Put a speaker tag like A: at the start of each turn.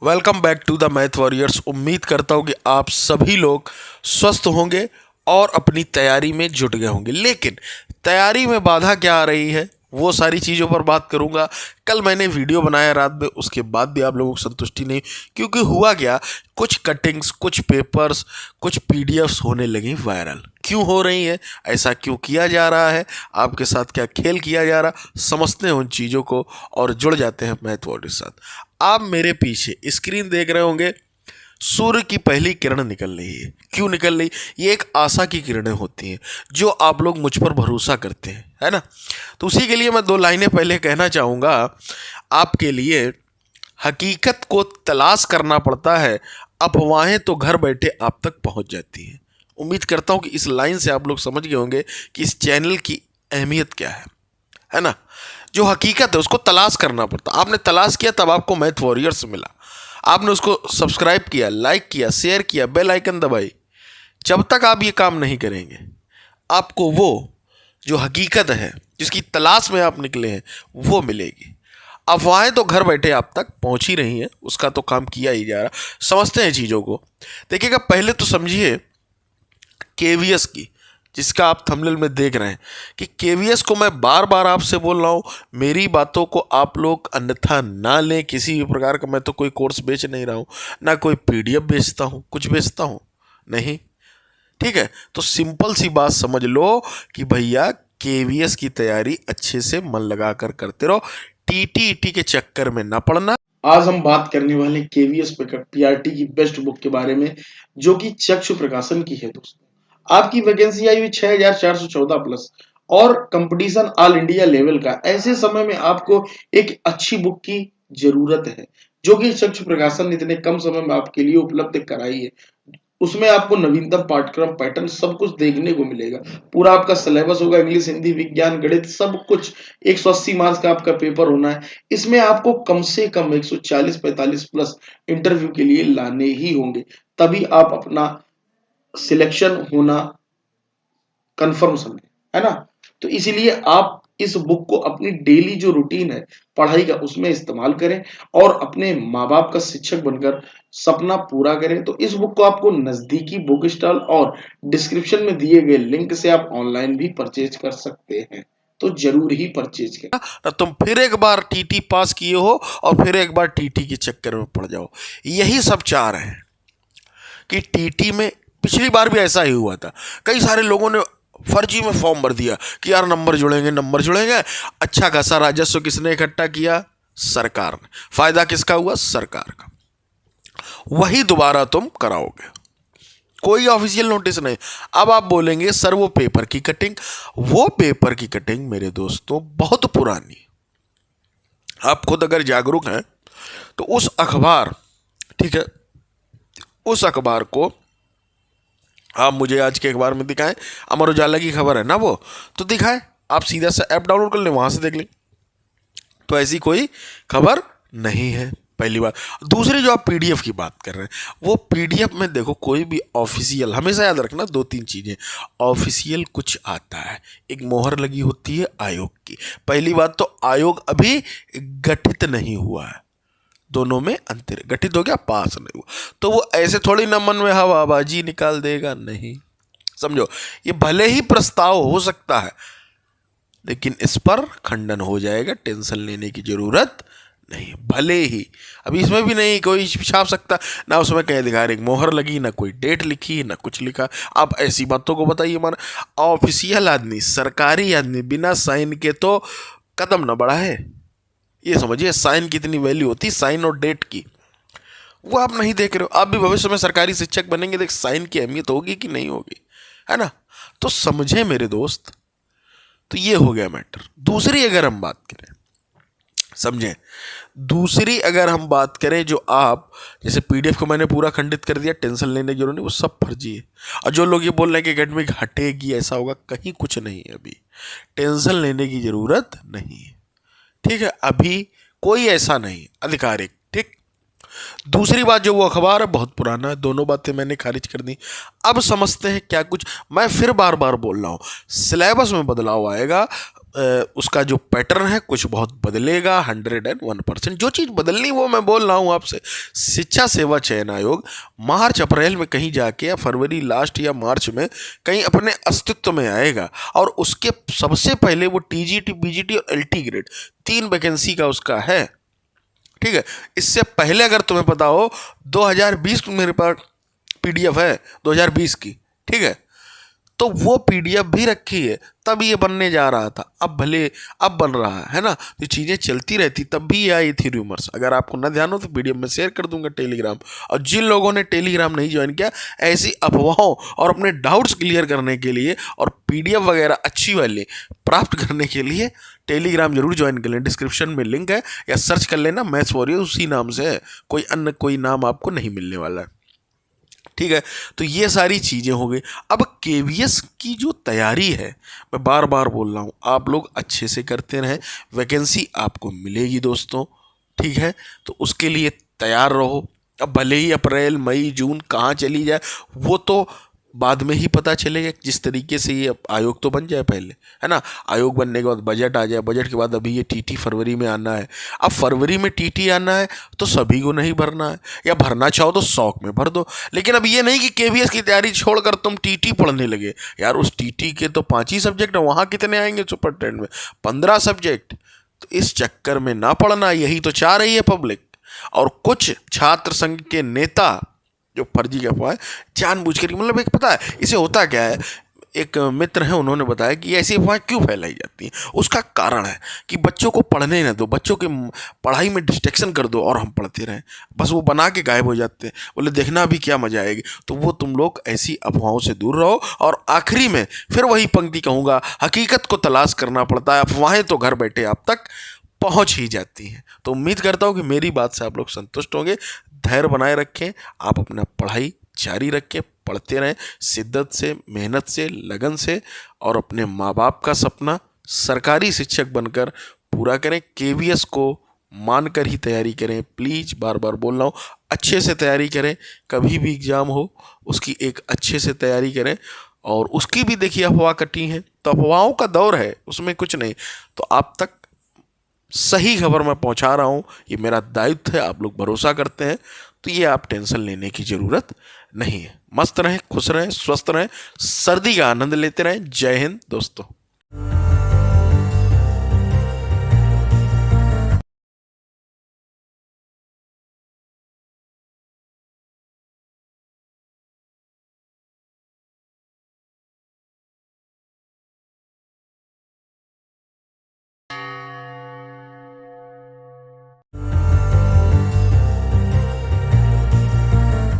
A: Welcome back to the Math Warriors. उम्मीद करता हूँ कि आप सभी लोग स्वस्थ होंगे और अपनी तैयारी में जुट गए होंगे। लेकिन तैयारी में बाधा क्या आ रही है, वो सारी चीज़ों पर बात करूँगा। कल मैंने वीडियो बनाया रात में, उसके बाद भी आप लोगों को संतुष्टि नहीं, क्योंकि हुआ क्या, कुछ कटिंग्स, कुछ पेपर्स, कुछ पीडीएफ्स होने लगी वायरल। क्यों हो रही है, ऐसा क्यों किया जा रहा है, आपके साथ क्या खेल किया जा रहा, समझते हैं उन चीज़ों को और जुड़ जाते हैं मैथ वर्ड के साथ। आप मेरे पीछे स्क्रीन देख रहे होंगे, सूर्य की पहली किरण निकल रही है। क्यों निकल रही? ये एक आशा की किरणें होती हैं जो आप लोग मुझ पर भरोसा करते हैं, है ना। तो उसी के लिए मैं दो लाइनें पहले कहना चाहूँगा आपके लिए। हकीकत को तलाश करना पड़ता है, अफवाहें तो घर बैठे आप तक पहुंच जाती हैं। उम्मीद करता हूं कि इस लाइन से आप लोग समझ गए होंगे कि इस चैनल की अहमियत क्या है ना। जो हकीकत है उसको तलाश करना पड़ता। आपने तलाश किया तब आपको मैथ वॉरियर्स मिला। आपने उसको सब्सक्राइब किया, लाइक किया, शेयर किया, बेल आइकन दबाई। जब तक आप ये काम नहीं करेंगे, आपको वो जो हकीकत है जिसकी तलाश में आप निकले हैं वो मिलेगी। अफवाहें तो घर बैठे आप तक पहुंच ही रही हैं, उसका तो काम किया ही जा रहा। समझते हैं चीज़ों को। देखिएगा, पहले तो समझिए केवीएस की, जिसका आप थंबनेल में देख रहे हैं कि केवीएस को मैं बार बार आपसे बोल रहा हूँ, मेरी बातों को आप लोग अन्यथा ना लें किसी भी प्रकार का। मैं तो कोई कोर्स बेच नहीं रहा हूँ, ना कोई पीडीएफ बेचता हूँ, कुछ बेचता हूँ नहीं, ठीक है। तो सिंपल सी बात समझ लो कि भैया केवीएस की तैयारी अच्छे से मन लगा कर करते रहो, टीटी के चक्कर में ना पड़ना।
B: आज हम बात करने वाले केवीएस पीआरटी की बेस्ट बुक के बारे में, जो कि चक्षु प्रकाशन की है। दोस्तों, आपकी वैकेंसी आई हुई 6414 प्लस और कंपटीशन ऑल इंडिया लेवल का। ऐसे समय में आपको एक अच्छी बुक की जरूरत है, जो कि चक्षु प्रकाशन ने इतने कम समय में आपके लिए उपलब्ध कराई है। उसमें आपको नवीनतम पाठ्यक्रम, पैटर्न सब कुछ देखने को मिलेगा। पूरा आपका सिलेबस होगा, इंग्लिश, हिंदी, विज्ञान, गणित सब कुछ। 180 मार्क्स का आपका पेपर होना है। इसमें आपको कम से कम 140-45 प्लस इंटरव्यू के लिए लाने ही होंगे, तभी आप अपना सिलेक्शन होना कंफर्म समझे, है ना। तो इसीलिए आप इस बुक को अपनी डेली जो रूटीन है पढ़ाई का, उसमें इस्तेमाल करें और अपने माँ बाप का शिक्षक बनकर सपना पूरा करें। तो इस बुक को आपको नजदीकी बुक स्टॉल और डिस्क्रिप्शन में दिए गए लिंक से आप ऑनलाइन भी परचेज कर सकते हैं। तो जरूर ही परचेज करें,
A: ना तुम फिर एक बार टीटी पास किए हो और फिर एक बार टीटी के चक्कर में पड़ जाओ। यही सब चाह रहे हैं कि टीटी में, पिछली बार भी ऐसा ही हुआ था, कई सारे लोगों ने फर्जी में फॉर्म भर दिया कि यार नंबर जुड़ेंगे, नंबर जुड़ेंगे। अच्छा खासा राजस्व किसने इकट्ठा किया? सरकार ने। फायदा किसका हुआ? सरकार का। वही दोबारा तुम कराओगे, कोई ऑफिशियल नोटिस नहीं। अब आप बोलेंगे सर वो पेपर की कटिंग, वो पेपर की कटिंग मेरे दोस्तों बहुत पुरानी। आप खुद अगर जागरूक हैं तो उस अखबार, ठीक है, उस अखबार को आप मुझे आज के अखबार में दिखाएं। अमर उजाला की खबर है ना वो, तो दिखाएं। आप सीधा सा ऐप डाउनलोड कर लें, वहां से देख लें। तो ऐसी कोई खबर नहीं है, पहली बात। दूसरी, जो आप पीडीएफ की बात कर रहे हैं, वो पीडीएफ में देखो, कोई भी ऑफिशियल, हमेशा याद रखना दो तीन चीज़ें। ऑफिशियल कुछ आता है, एक मोहर लगी होती है आयोग की। पहली बात तो आयोग अभी गठित नहीं हुआ है, दोनों में अंतर है। गठित हो गया, पास नहीं हुआ, तो वो ऐसे थोड़ी न मन में हवाबाजी निकाल देगा, नहीं। समझो, ये भले ही प्रस्ताव हो सकता है, लेकिन इस पर खंडन हो जाएगा, टेंशन लेने की जरूरत नहीं। भले ही अभी इसमें भी नहीं कोई छाप सकता, ना उसमें कहीं अधिकारिक मोहर लगी, ना कोई डेट लिखी, ना कुछ लिखा। आप ऐसी बातों को बताइए। मन ऑफिशियल आदमी, सरकारी आदमी बिना साइन के तो कदम न बढ़ाए। ये समझिए, साइन की इतनी वैल्यू होती, साइन और डेट की, वो आप नहीं देख रहे हो। आप भी भविष्य में सरकारी शिक्षक बनेंगे, देख साइन की अहमियत होगी कि नहीं होगी, है ना। तो समझे मेरे दोस्त, तो ये हो गया मैटर। दूसरी अगर हम बात करें, समझे, दूसरी अगर हम बात करें, जो आप जैसे पीडीएफ को मैंने पूरा खंडित कर दिया, टेंशन लेने की जरूरत नहीं, वो सब फर्जी है। और जो लोग ये बोल रहे हैं कि एकेडमिक हटेगी, ऐसा होगा, कहीं कुछ नहीं है। अभी टेंशन लेने की जरूरत नहीं है, ठीक है। अभी कोई ऐसा नहीं आधिकारिक, ठीक। दूसरी बात, जो वो अखबार है बहुत पुराना है, दोनों बातें मैंने खारिज कर दी। अब समझते हैं क्या कुछ। मैं फिर बार बार बोल रहा हूँ, सिलेबस में बदलाव आएगा, उसका जो पैटर्न है कुछ बहुत बदलेगा 101%। जो चीज़ बदलनी वो मैं बोल रहा हूँ आपसे। शिक्षा सेवा चयन आयोग मार्च अप्रैल में कहीं जाके या फरवरी लास्ट या मार्च में कहीं अपने अस्तित्व में आएगा, और उसके सबसे पहले वो टीजीटी, बीजीटी और एलटी ग्रेड 3 वैकेंसी का उसका है। ठीक है, इससे पहले अगर तुम्हें पता हो 2020 में मेरे पास पीडीएफ है 2020 की, ठीक है, तो वो पीडीएफ भी रखी है, तब ये बनने जा रहा था। अब भले अब बन रहा है ना, तो चीज़ें चलती रहती, तब भी ये आई थी रूमर्स। अगर आपको ना ध्यान हो तो पीडीएफ में शेयर कर दूंगा टेलीग्राम। और जिन लोगों ने टेलीग्राम नहीं ज्वाइन किया, ऐसी अफवाहों और अपने डाउट्स क्लियर करने के लिए और पीडीएफ वगैरह अच्छी वाली प्राप्त करने के लिए टेलीग्राम जरूर ज्वाइन कर लें। डिस्क्रिप्शन में लिंक है, या सर्च कर लेना मैथ्स वॉरियर, उसी नाम से है, कोई अन्य कोई नाम आपको नहीं मिलने वाला है। ठीक है, तो ये सारी चीज़ें हो गई। अब केवीएस की जो तैयारी है, मैं बार बार बोल रहा हूँ, आप लोग अच्छे से करते रहें, वैकेंसी आपको मिलेगी दोस्तों। ठीक है, तो उसके लिए तैयार रहो। अब भले ही अप्रैल मई जून कहाँ चली जाए वो तो बाद में ही पता चलेगा। जिस तरीके से ये आयोग तो बन जाए पहले, है ना, आयोग बनने के बाद बजट आ जाए, बजट के बाद अभी ये टीटी फरवरी में आना है। अब फरवरी में टीटी आना है तो सभी को नहीं भरना है, या भरना चाहो तो शौक में भर दो। लेकिन अब ये नहीं कि केवीएस की तैयारी छोड़कर तुम टीटी पढ़ने लगे। यार उस टीटी के तो 5 ही सब्जेक्ट है, वहाँ कितने आएंगे सुपरटेंडेंट में? 15 सब्जेक्ट। तो इस चक्कर में ना पढ़ना, यही तो चाह रही है पब्लिक। और कुछ छात्र संघ के नेता जो फर्जी की अफवाह है जानबूझकर, मतलब एक पता है इसे होता क्या है, एक मित्र हैं उन्होंने बताया कि ऐसी अफवाह क्यों फैलाई जाती हैं। उसका कारण है कि बच्चों को पढ़ने न दो, बच्चों के पढ़ाई में डिस्ट्रैक्शन कर दो और हम पढ़ते रहें, बस वो बना के गायब हो जाते हैं। बोले देखना भी क्या मजा आएगी। तो वो तुम लोग ऐसी अफवाहों से दूर रहो। और आखिरी में फिर वही पंक्ति कहूँगा, हकीकत को तलाश करना पड़ता है, अफवाहें तो घर बैठे आप तक पहुंच ही जाती हैं। तो उम्मीद करता हूं कि मेरी बात से आप लोग संतुष्ट होंगे। धैर्य बनाए रखें, आप अपना पढ़ाई जारी रखें, पढ़ते रहें शिद्दत से, मेहनत से, लगन से, और अपने माँ बाप का सपना सरकारी शिक्षक बनकर पूरा करें। केवीएस को मानकर ही तैयारी करें, प्लीज़, बार बार बोल रहा हूँ, अच्छे से तैयारी करें। कभी भी एग्ज़ाम हो उसकी एक अच्छे से तैयारी करें। और उसकी भी देखिए अफवाह कटी हैं, तो अफवाहों का दौर है, उसमें कुछ नहीं। तो आप तक सही खबर मैं पहुंचा रहा हूं, ये मेरा दायित्व है। आप लोग भरोसा करते हैं तो ये आप टेंशन लेने की ज़रूरत नहीं है। मस्त रहें, खुश रहें, स्वस्थ रहें, सर्दी का आनंद लेते रहें। जय हिंद दोस्तों।